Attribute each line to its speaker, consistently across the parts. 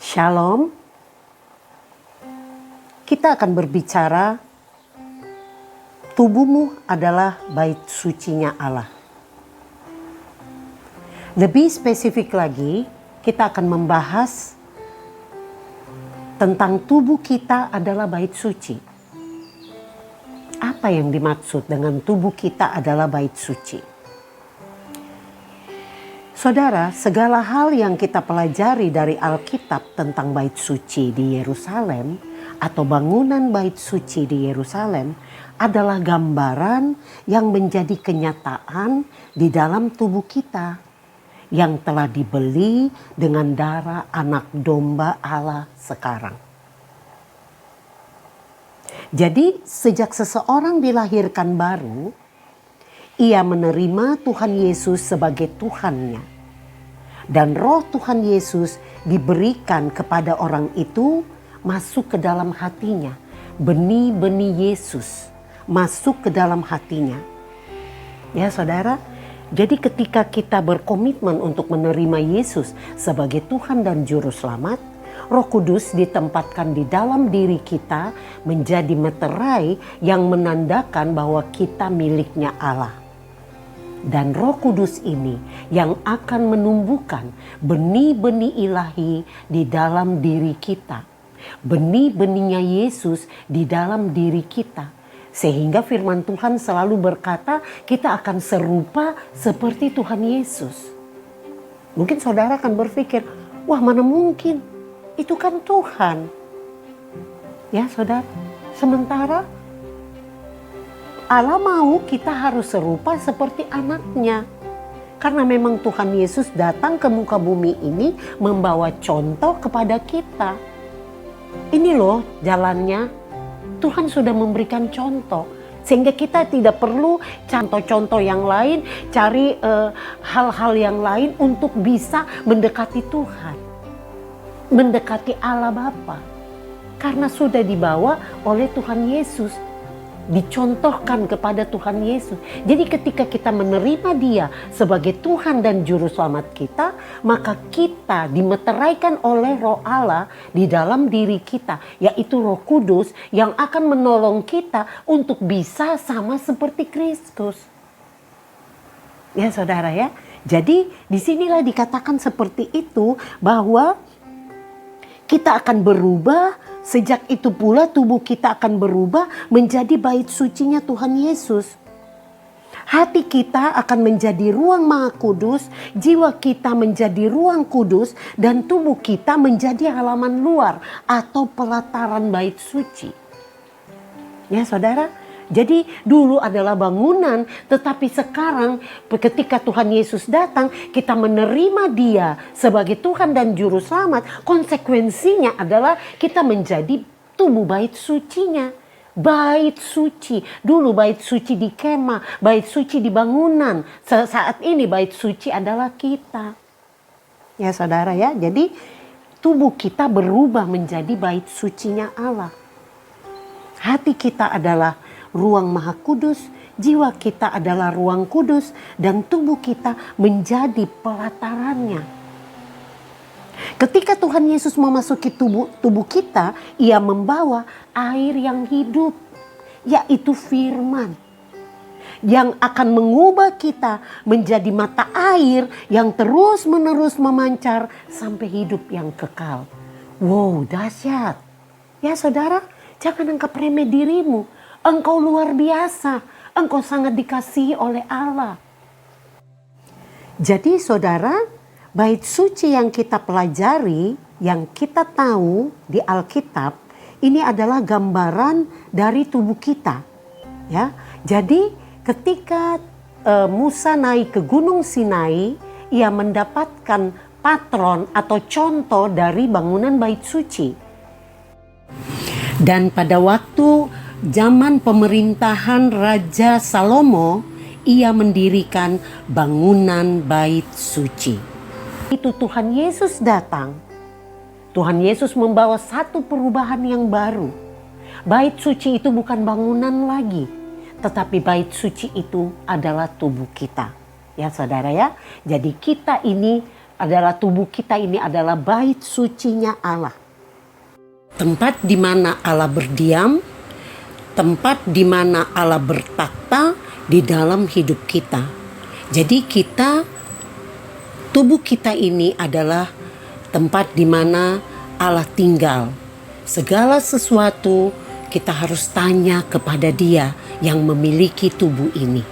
Speaker 1: Shalom. Kita akan berbicara tubuhmu adalah bait sucinya Allah. Lebih spesifik lagi, kita akan membahas tentang tubuh kita adalah bait suci. Apa yang dimaksud dengan tubuh kita adalah bait suci? Saudara, segala hal yang kita pelajari dari Alkitab tentang bait suci di Yerusalem atau bangunan bait suci di Yerusalem adalah gambaran yang menjadi kenyataan di dalam tubuh kita yang telah dibeli dengan darah anak domba Allah sekarang. Jadi sejak seseorang dilahirkan baru, ia menerima Tuhan Yesus sebagai Tuhannya. Dan roh Tuhan Yesus diberikan kepada orang itu masuk ke dalam hatinya. Benih-benih Yesus masuk ke dalam hatinya. Ya saudara, jadi ketika kita berkomitmen untuk menerima Yesus sebagai Tuhan dan Juru Selamat, Roh Kudus ditempatkan di dalam diri kita menjadi meterai yang menandakan bahwa kita miliknya Allah. Dan Roh Kudus ini yang akan menumbuhkan benih-benih ilahi di dalam diri kita. Benih-benihnya Yesus di dalam diri kita. Sehingga firman Tuhan selalu berkata kita akan serupa seperti Tuhan Yesus. Mungkin saudara akan berpikir, wah mana mungkin, itu kan Tuhan. Ya saudara, sementara Allah mau kita harus serupa seperti anaknya. Karena memang Tuhan Yesus datang ke muka bumi ini membawa contoh kepada kita. Ini loh jalannya. Tuhan sudah memberikan contoh. Sehingga kita tidak perlu contoh-contoh yang lain, cari hal-hal yang lain untuk bisa mendekati Tuhan. Mendekati Allah Bapa. Karena sudah dibawa oleh Tuhan Yesus. Dicontohkan kepada Tuhan Yesus. Jadi ketika kita menerima Dia sebagai Tuhan dan Juru Selamat kita, maka kita dimeteraikan oleh Roh Allah di dalam diri kita, yaitu Roh Kudus yang akan menolong kita untuk bisa sama seperti Kristus. Ya saudara ya. Jadi disinilah dikatakan seperti itu bahwa kita akan berubah. Sejak itu pula tubuh kita akan berubah menjadi bait sucinya Tuhan Yesus. Hati kita akan menjadi ruang Maha Kudus, jiwa kita menjadi ruang kudus, dan tubuh kita menjadi halaman luar atau pelataran bait suci. Ya saudara, jadi dulu adalah bangunan, tetapi sekarang ketika Tuhan Yesus datang, kita menerima Dia sebagai Tuhan dan Juru Selamat. Konsekuensinya adalah kita menjadi tubuh bait sucinya. Bait suci. Dulu bait suci di kemah, bait suci di bangunan. Saat ini bait suci adalah kita. Ya saudara ya, jadi tubuh kita berubah menjadi bait sucinya Allah. Hati kita adalah ruang Maha Kudus, jiwa kita adalah ruang kudus, dan tubuh kita menjadi pelatarannya. Ketika Tuhan Yesus memasuki tubuh kita, Ia membawa air yang hidup, yaitu firman. Yang akan mengubah kita menjadi mata air yang terus-menerus memancar sampai hidup yang kekal. Wow, dahsyat. Ya saudara, jangan anggap remeh dirimu. Engkau luar biasa, engkau sangat dikasihi oleh Allah. Jadi saudara, bait suci yang kita pelajari, yang kita tahu di Alkitab, ini adalah gambaran dari tubuh kita. Ya, jadi ketika Musa naik ke Gunung Sinai, ia mendapatkan patron atau contoh dari bangunan bait suci. Dan pada waktu zaman pemerintahan Raja Salomo, ia mendirikan bangunan bait suci. Itu Tuhan Yesus datang. Tuhan Yesus membawa satu perubahan yang baru. Bait suci itu bukan bangunan lagi, tetapi bait suci itu adalah tubuh kita. Ya saudara ya, jadi kita ini adalah tubuh kita ini adalah bait sucinya Allah. Tempat di mana Allah berdiam, tempat di mana Allah bertakhta di dalam hidup kita. Jadi tubuh kita ini adalah tempat di mana Allah tinggal. Segala sesuatu kita harus tanya kepada Dia yang memiliki tubuh ini.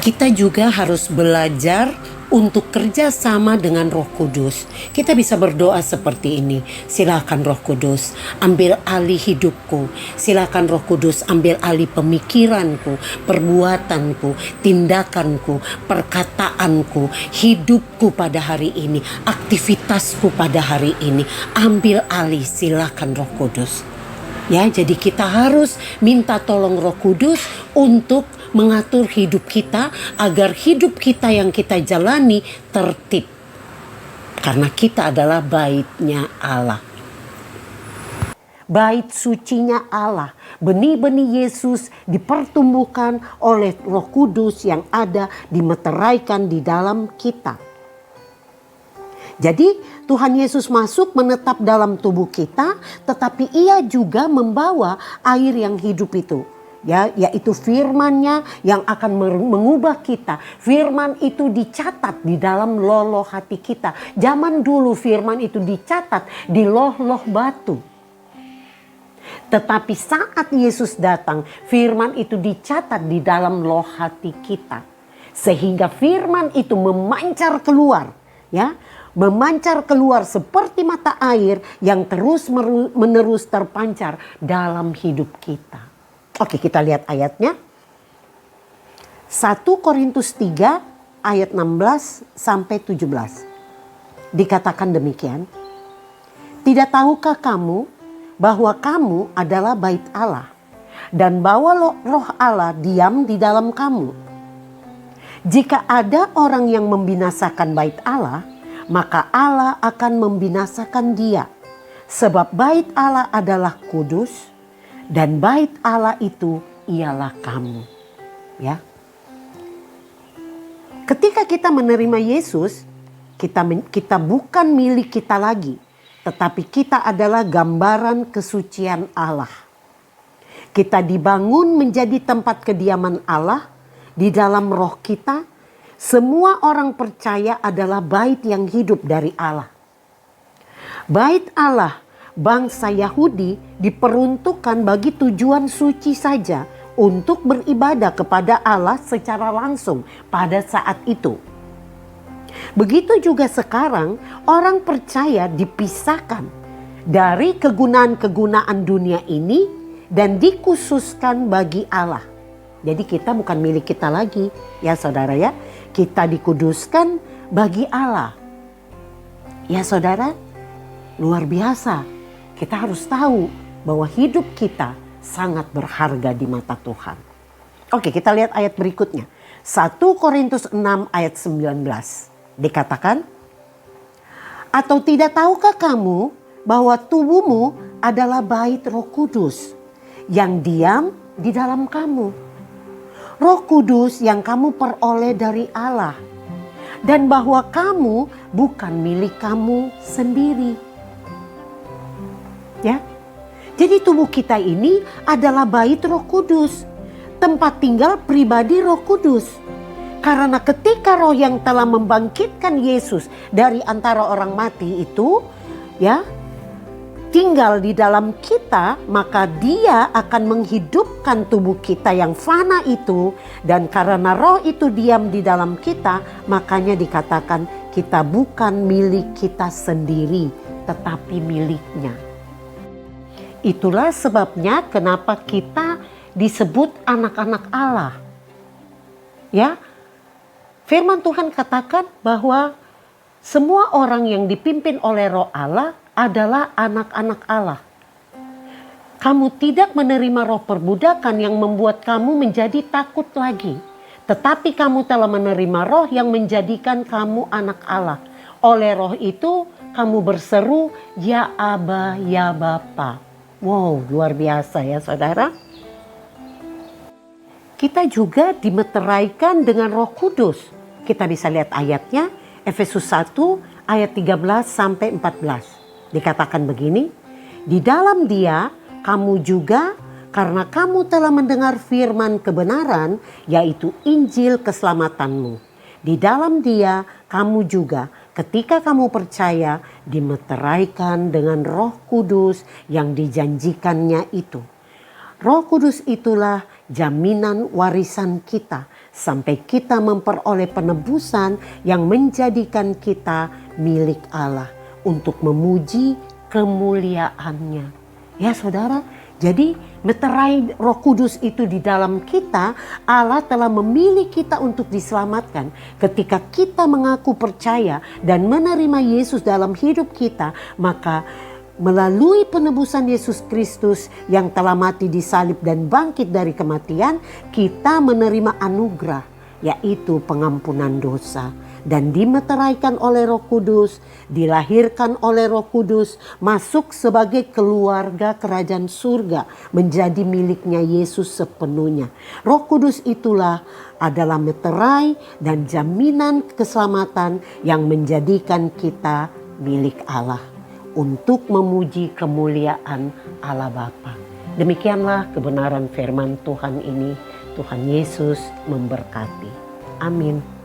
Speaker 1: Kita juga harus belajar untuk kerja sama dengan Roh Kudus. Kita bisa berdoa seperti ini. Silakan Roh Kudus, ambil alih hidupku. Silakan Roh Kudus, ambil alih pemikiranku, perbuatanku, tindakanku, perkataanku, hidupku pada hari ini, aktivitasku pada hari ini. Ambil alih, silakan Roh Kudus. Ya, jadi kita harus minta tolong Roh Kudus untuk mengatur hidup kita agar hidup kita yang kita jalani tertib. Karena kita adalah baitnya Allah. Bait sucinya Allah. Benih-benih Yesus dipertumbuhkan oleh Roh Kudus yang ada dimeteraikan di dalam kita. Jadi Tuhan Yesus masuk menetap dalam tubuh kita, tetapi Ia juga membawa air yang hidup itu. Ya, yaitu firman-Nya yang akan mengubah kita. Firman itu dicatat di dalam loh-loh hati kita. Zaman dulu firman itu dicatat di loh-loh batu. Tetapi saat Yesus datang, firman itu dicatat di dalam loh hati kita. Sehingga firman itu memancar keluar, ya. Memancar keluar seperti mata air yang terus-menerus terpancar dalam hidup kita. Oke, kita lihat ayatnya. 1 Korintus 3 ayat 16 sampai 17. Dikatakan demikian. Tidak tahukah kamu bahwa kamu adalah bait Allah dan bahwa roh Allah diam di dalam kamu? Jika ada orang yang membinasakan bait Allah, maka Allah akan membinasakan dia. Sebab bait Allah adalah kudus dan bait Allah itu ialah kamu. Ya. Ketika kita menerima Yesus, kita bukan milik kita lagi, tetapi kita adalah gambaran kesucian Allah. Kita dibangun menjadi tempat kediaman Allah di dalam roh kita. Semua orang percaya adalah bait yang hidup dari Allah. Bait Allah, bangsa Yahudi diperuntukkan bagi tujuan suci saja untuk beribadah kepada Allah secara langsung pada saat itu. Begitu juga sekarang orang percaya dipisahkan dari kegunaan-kegunaan dunia ini dan dikhususkan bagi Allah. Jadi kita bukan milik kita lagi, ya saudara ya. Kita dikuduskan bagi Allah. Ya saudara, luar biasa. Kita harus tahu bahwa hidup kita sangat berharga di mata Tuhan. Oke, kita lihat ayat berikutnya. 1 Korintus 6 ayat 19. Dikatakan, atau tidak tahukah kamu bahwa tubuhmu adalah bait Roh Kudus yang diam di dalam kamu? Roh Kudus yang kamu peroleh dari Allah, dan bahwa kamu bukan milik kamu sendiri. Ya, jadi tubuh kita ini adalah bait Roh Kudus, tempat tinggal pribadi Roh Kudus. Karena ketika Roh yang telah membangkitkan Yesus dari antara orang mati itu, ya, tinggal di dalam kita, maka Dia akan menghidupkan tubuh kita yang fana itu. Dan karena roh itu diam di dalam kita, makanya dikatakan kita bukan milik kita sendiri, tetapi miliknya. Itulah sebabnya kenapa kita disebut anak-anak Allah. Ya, firman Tuhan katakan bahwa semua orang yang dipimpin oleh roh Allah adalah anak-anak Allah. Kamu tidak menerima roh perbudakan yang membuat kamu menjadi takut lagi. Tetapi kamu telah menerima roh yang menjadikan kamu anak Allah. Oleh roh itu kamu berseru, ya Aba, ya Bapa. Wow, luar biasa ya saudara. Kita juga dimeteraikan dengan Roh Kudus. Kita bisa lihat ayatnya Efesus 1 ayat 13 sampai 14. Dikatakan begini, di dalam Dia kamu juga, karena kamu telah mendengar firman kebenaran, yaitu Injil keselamatanmu. Di dalam Dia kamu juga, ketika kamu percaya, dimeteraikan dengan Roh Kudus yang dijanjikannya itu. Roh Kudus itulah jaminan warisan kita sampai kita memperoleh penebusan yang menjadikan kita milik Allah untuk memuji kemuliaannya. Ya saudara, jadi meterai Roh Kudus itu di dalam kita, Allah telah memilih kita untuk diselamatkan. Ketika kita mengaku percaya dan menerima Yesus dalam hidup kita, maka melalui penebusan Yesus Kristus yang telah mati di salib dan bangkit dari kematian, kita menerima anugerah, yaitu pengampunan dosa. Dan dimeteraikan oleh Roh Kudus, dilahirkan oleh Roh Kudus, masuk sebagai keluarga kerajaan surga, menjadi miliknya Yesus sepenuhnya. Roh Kudus itulah adalah meterai dan jaminan keselamatan yang menjadikan kita milik Allah untuk memuji kemuliaan Allah Bapa. Demikianlah kebenaran firman Tuhan ini. Tuhan Yesus memberkati. Amin.